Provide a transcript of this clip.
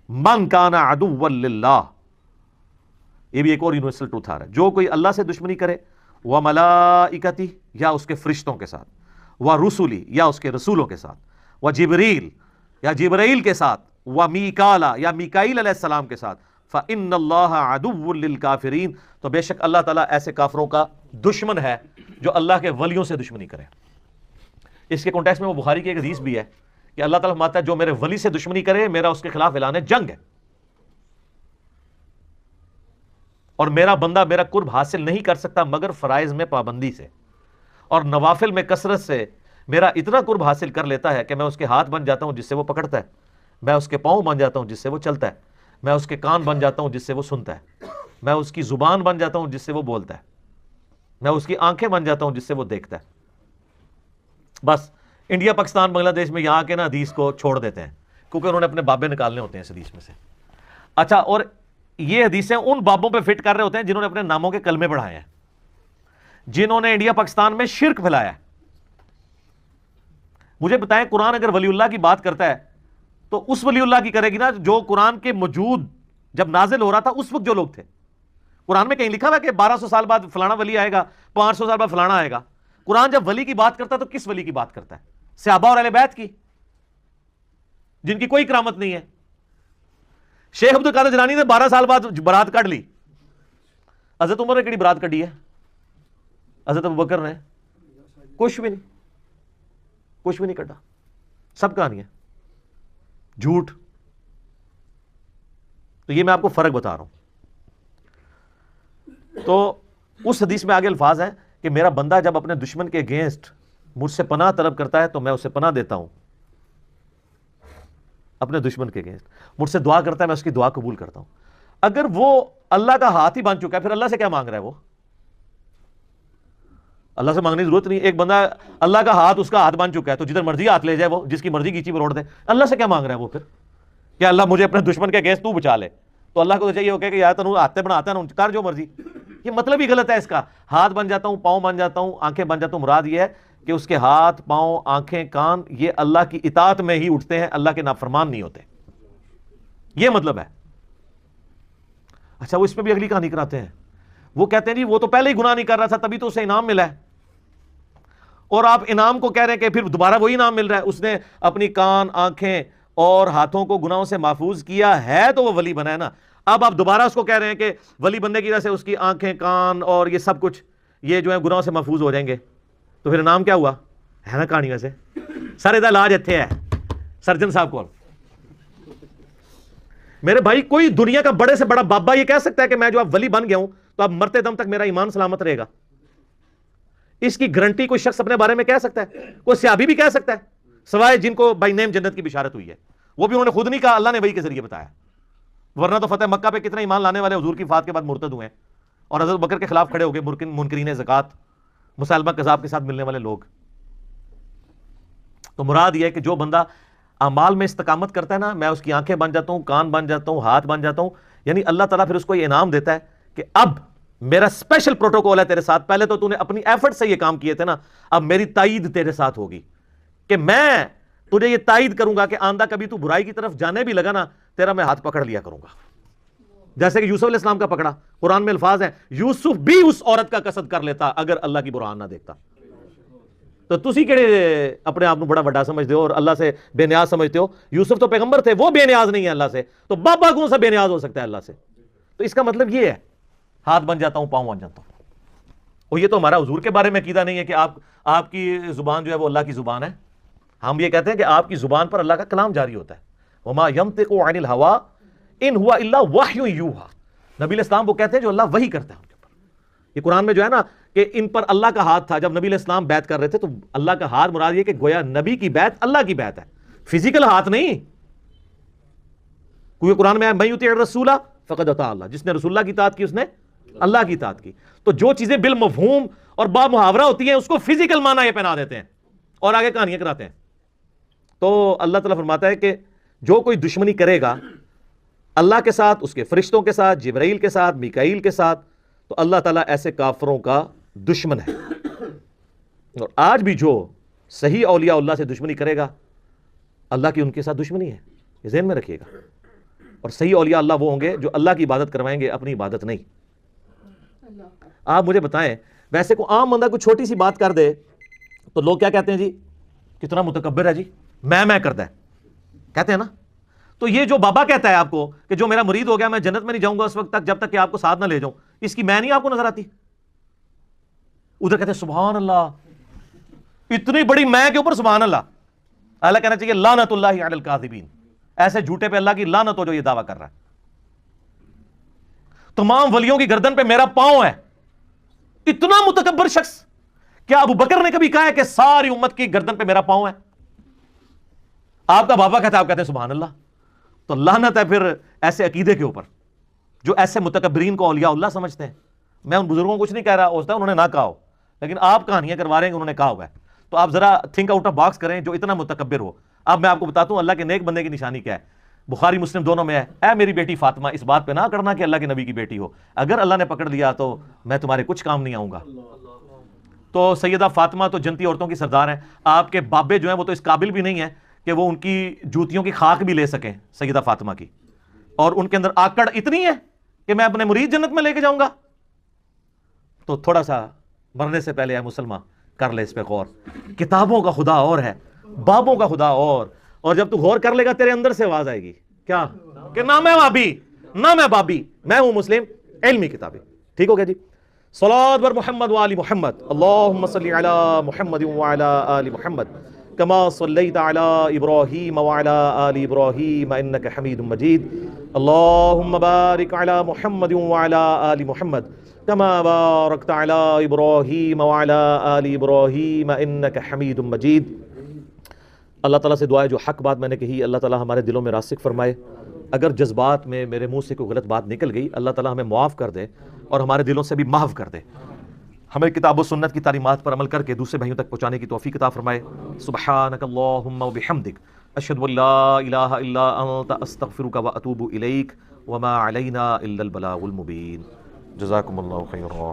من کان عدوا للہ، یہ بھی ایک اور یونیورسل ٹروتھ آ رہا ہے، جو کوئی اللہ سے دشمنی کرے، وملائکتی یا اس کے فرشتوں کے ساتھ، ورسلی یا اس کے رسولوں کے ساتھ، وجبریل یا جبرائیل کے ساتھ، ومیکالا یا میکائیل علیہ السلام کے ساتھ، فإن اللہ عدو للکافرین، تو بے شک اللہ تعالیٰ ایسے کافروں کا دشمن ہے جو اللہ کے ولیوں سے دشمنی کرے۔ اس کے کانٹیکسٹ میں وہ بخاری کی ایک حدیث بھی ہے کہ اللہ تعالیٰ فرماتا ہے جو میرے ولی سے دشمنی کرے میرا اس کے خلاف اعلان جنگ ہے، اور میرا بندہ میرا قرب حاصل نہیں کر سکتا مگر فرائض میں پابندی سے، اور نوافل میں کثرت سے میرا اتنا قرب حاصل کر لیتا ہے کہ میں اس کے ہاتھ بن جاتا ہوں جس سے وہ پکڑتا ہے، میں اس کے پاؤں بن جاتا ہوں جس سے وہ چلتا ہے، میں اس کے کان بن جاتا ہوں جس سے وہ سنتا ہے، میں اس کی زبان بن جاتا ہوں جس سے وہ بولتا ہے، میں اس کی آنکھیں بن جاتا ہوں جس سے وہ دیکھتا ہے۔ بس انڈیا پاکستان بنگلہ دیش میں یہاں کے نا حدیث کو چھوڑ دیتے ہیں کیونکہ انہوں نے اپنے بابے نکالنے ہوتے ہیں اس حدیث میں سے۔ اچھا، اور یہ حدیثیں ان بابوں پہ فٹ کر رہے ہوتے ہیں جنہوں نے اپنے ناموں کے کلمے پڑھائے ہیں، جنہوں نے انڈیا پاکستان میں شرک پھیلایا ہے۔ مجھے بتائیں، قرآن اگر ولی اللہ کی بات کرتا ہے تو اس ولی اللہ کی کرے گی نا جو قرآن کے موجود جب نازل ہو رہا تھا اس وقت جو لوگ تھے۔ قرآن میں کہیں لکھا ہوا ہے کہ 1200 سال بعد فلانا ولی آئے گا، 500 سال بعد فلانا آئے گا۔ قرآن جب ولی کی بات کرتا ہے تو کس ولی کی بات کرتا ہے؟ صحابہ اور اہل بیت کی، جن کی کوئی کرامت نہیں ہے۔ شیخ عبد القادر جیلانی نے 12 سال بعد برات کاٹ لی، حضرت عمر نے کیڑی برات کٹی ہے؟ حضرت ابوبکر نے کچھ بھی نہیں کٹا، سب کہانی ہے جھوٹ۔ تو یہ میں آپ کو فرق بتا رہا ہوں۔ تو اس حدیث میں آگے الفاظ ہیں کہ میرا بندہ جب اپنے دشمن کے اگینسٹ مجھ سے پناہ طلب کرتا ہے تو میں اسے پناہ دیتا ہوں، اپنے دشمن کے اگینسٹ مجھ سے دعا کرتا ہے میں اس کی دعا قبول کرتا ہوں۔ اگر وہ اللہ کا ہاتھ ہی بن چکا ہے پھر اللہ سے کیا مانگ رہا ہے؟ وہ اللہ سے مانگنے کی ضرورت نہیں۔ ایک بندہ اللہ کا ہاتھ اس کا ہاتھ بن چکا ہے تو جدھر مرضی ہاتھ لے جائے، وہ جس کی مرضی کیچی پر روڑ دے، اللہ سے کیا مانگ رہا ہے وہ؟ پھر کہ اللہ مجھے اپنے دشمن کے اگینسٹ تو بچا لے، تو اللہ کو تو چاہیے ہو کہ یار تنوں ہاتھ بناتا ہے نا کر جو مرضی۔ یہ مطلب ہی غلط ہے اس کا۔ ہاتھ بن جاتا ہوں، پاؤں بن جاتا ہوں، آنکھیں بن جاتا ہوں، مراد یہ ہے کہ اس کے ہاتھ، پاؤں، آنکھیں، کان یہ اللہ کی اطاعت میں ہی اٹھتے ہیں، اللہ کے نافرمان نہیں ہوتے، یہ مطلب ہے۔ اچھا، وہ اس میں بھی اگلی کہانی کراتے ہیں، وہ کہتے ہیں جی وہ تو پہلے ہی گناہ نہیں کر رہا تھا تبھی تو اسے انعام ملا ہے، اور آپ انعام کو کہہ رہے ہیں کہ پھر دوبارہ وہی انعام مل رہا ہے۔ اس نے اپنی کان، آنکھیں اور ہاتھوں کو گناہوں سے محفوظ کیا ہے تو وہ ولی بنا ہے نا۔ اب آپ دوبارہ اس کو کہہ رہے ہیں کہ ولی بننے کی وجہ سے اس کی آنکھیں، کان اور یہ سب کچھ یہ جو ہے گناہوں سے محفوظ ہو جائیں گے، تو پھر انعام کیا ہوا ہے نا کہانی ویسے؟ سر دا علاج اتنے ہے سرجن صاحب کو۔ میرے بھائی کوئی دنیا کا بڑے سے بڑا بابا یہ کہہ سکتا ہے کہ میں جو اب ولی بن گیا ہوں تو اب مرتے دم تک میرا ایمان سلامت رہے گا؟ اس کی گارنٹی کوئی شخص اپنے بارے میں کہہ سکتا ہے؟ کوئی صحابی بھی کہہ سکتا ہے سوائے جن کو بائی نیم جنت کی بشارت ہوئی ہے؟ وہ بھی انہوں نے خود نہیں کہا، اللہ نے وحی کے ذریعے بتایا، ورنہ تو فتح مکہ پہ کتنے ایمان لانے والے حضور کی وفات کے بعد مرتد ہوئے ہیں اور حضرت بکر کے خلاف کھڑے ہو گئے، منکرین زکات، مسلمہ کذاب کے ساتھ ملنے والے لوگ۔ تو مراد یہ ہے کہ جو بندہ اعمال میں استقامت کرتا ہے نا، میں اس کی آنکھیں بن جاتا ہوں، کان بن جاتا ہوں، ہاتھ بن جاتا ہوں، یعنی اللہ تعالیٰ پھر اس کو یہ انعام دیتا ہے کہ اب میرا اسپیشل پروٹوکول ہے تیرے ساتھ، پہلے تو تو نے اپنی ایفرٹ سے یہ کام کیے تھے نا، اب میری تائید تیرے ساتھ ہوگی کہ میں تجھے یہ تائید کروں گا کہ آندہ کبھی تو برائی کی طرف جانے بھی لگا نا تیرا میں ہاتھ پکڑ لیا کروں گا، جیسے کہ یوسف علیہ السلام کا پکڑا۔ قرآن میں الفاظ ہیں یوسف بھی اس عورت کا قصد کر لیتا اگر اللہ کی برہان نہ دیکھتا۔ تو تسی کہڑے اپنے آپ کو بڑا بڑا سمجھتے ہو اور اللہ سے بے نیاز سمجھتے ہو؟ یوسف تو پیغمبر تھے، وہ بے نیاز نہیں ہے اللہ سے، تو بابا کون سا بے نیاز ہو سکتا ہے اللہ سے؟ تو اس کا مطلب یہ ہے ہاتھ بن جاتا ہوں، پاؤں بن جاتا ہوں۔ اور یہ تو ہمارا حضور کے بارے میں عقیدہ نہیں ہے کہ آپ کی زبان جو ہے وہ اللہ کی زبان ہے۔ ہم یہ کہتے ہیں کہ آپ کی زبان پر اللہ کا کلام جاری ہوتا ہے، وما ينطق عن الهوى ان هو الا وحی یوحى۔ نبی علیہ السلام وہ کہتے ہیں جو اللہ وحی کرتا ہے ان کے اوپر۔ یہ قرآن میں جو ہے نا کہ ان پر اللہ کا ہاتھ تھا، جب نبی علیہ السلام بیعت کر رہے تھے تو اللہ کا ہاتھ مراد یہ کہ گویا نبی کی بیعت اللہ کی بیعت ہے، فزیکل ہاتھ نہیں۔ کیونکہ قرآن میں ہے من یطیع الرسول فقد اطاع اللہ، جس نے رسول اللہ کی اطاعت کی اس نے اللہ کی اطاعت کی۔ تو جو چیزیں بالمفہوم اور با محاورہ ہوتی ہیں اس کو فزیکل معنی یہ پہنا دیتے ہیں اور آگے کہانیاں کراتے ہیں۔ تو اللہ تعالیٰ فرماتا ہے کہ جو کوئی دشمنی کرے گا اللہ کے ساتھ، اس کے فرشتوں کے ساتھ، جبرائیل کے ساتھ، میکائیل کے ساتھ، تو اللہ تعالیٰ ایسے کافروں کا دشمن ہے۔ اور آج بھی جو صحیح اولیاء اللہ سے دشمنی کرے گا اللہ کی ان کے ساتھ دشمنی ہے، یہ ذہن میں رکھیے گا۔ اور صحیح اولیاء اللہ وہ ہوں گے جو اللہ کی عبادت کروائیں گے، اپنی عبادت نہیں۔ آپ مجھے بتائیں، ویسے کو عام بندہ کوئی چھوٹی سی بات کر دے تو لوگ کیا کہتے ہیں؟ جی کتنا متکبر ہے، جی میں کرتا ہے، کہتے ہیں نا۔ تو یہ جو بابا کہتا ہے آپ کو کہ جو میرا مرید ہو گیا میں جنت میں نہیں جاؤں گا اس وقت تک جب تک کہ آپ کو ساتھ نہ لے جاؤں، اس کی میں نہیں آپ کو نظر آتی؟ ادھر کہتے ہیں سبحان اللہ، اتنی بڑی میں کے اوپر سبحان اللہ۔ اللہ کہنا چاہیے لعنت اللہ علی الکاذبین، ایسے جھوٹے پہ اللہ کی لعنت ہو جو یہ دعویٰ کر رہا ہے۔ تمام ولیوں کی گردن پہ میرا پاؤں ہے، اتنا متکبر شخص۔ کیا ابو بکر نے کبھی کہا ہے کہ ساری امت کی گردن پہ میرا پاؤں ہے؟ آپ کا بابا کہتا ہے، آپ کہتے ہیں سبحان اللہ۔ تو لعنت ہے پھر ایسے عقیدے کے اوپر جو ایسے متکبرین کو اولیاء اللہ سمجھتے ہیں۔ میں ان بزرگوں کو کچھ نہیں کہہ رہا، ہوتا ہے انہوں نے نہ کہا ہو، لیکن آپ کہانیاں کروا رہے ہیں کہ انہوں نے کہا ہوا ہے۔ تو آپ ذرا تھنک آؤٹ آف باکس کریں، جو اتنا متکبر ہو۔ اب میں آپ کو بتاتا ہوں اللہ کے نیک بندے کی نشانی کیا ہے۔ بخاری مسلم دونوں میں ہے، اے میری بیٹی فاطمہ، اس بات پہ نہ کرنا کہ اللہ کے نبی کی بیٹی ہو، اگر اللہ نے پکڑ لیا تو میں تمہارے کچھ کام نہیں آؤں گا۔ تو سیدہ فاطمہ تو جنتی عورتوں کی سردار ہیں۔ آپ کے بابے جو ہیں وہ تو اس قابل بھی نہیں ہیں کہ وہ ان کی جوتیوں کی خاک بھی لے سکیں سیدہ فاطمہ کی، اور ان کے اندر آکڑ اتنی ہے کہ میں اپنے مرید جنت میں لے کے جاؤں گا۔ تو تھوڑا سا مرنے سے پہلے اے مسلمان کر لے اس پہ غور۔ کتابوں کا خدا اور ہے، بابوں کا خدا اور جب تو غور کر لے گا تیرے اندر سے آواز آئے گی کیا کہ نہ میں وابی نہ میں بابی، میں ہوں مسلم، علمی کتابیں۔ ٹھیک ہو گیا جی؟ صلوات بر محمد وآل محمد، اللہم صلی علی محمد وعلی آل محمد کما صلیت علی ابراہیم وعلی آل ابراہیم انک حمید مجید، اللہم بارک علی محمد وعلی آل محمد کما بارکت علی ابراہیم وعلی آل ابراہیم انک حمید مجید۔ اللہ تعالیٰ سے دعا ہے جو حق بات میں نے کہی اللہ تعالیٰ ہمارے دلوں میں راسخ فرمائے، اگر جذبات میں میرے منہ سے کوئی غلط بات نکل گئی اللہ تعالیٰ ہمیں معاف کر دے اور ہمارے دلوں سے بھی محو کر دے، ہمیں کتاب و سنت کی تعلیمات پر عمل کر کے دوسرے بھائیوں تک پہنچانے کی توفیق عطا فرمائے۔ سبحانک اللہم و بحمدک، اشہد ان لا الہ الا انت، استغفرک و اتوب الیک، وما علینا الا البلاغ المبین۔ جزاکم اللہ خیرا۔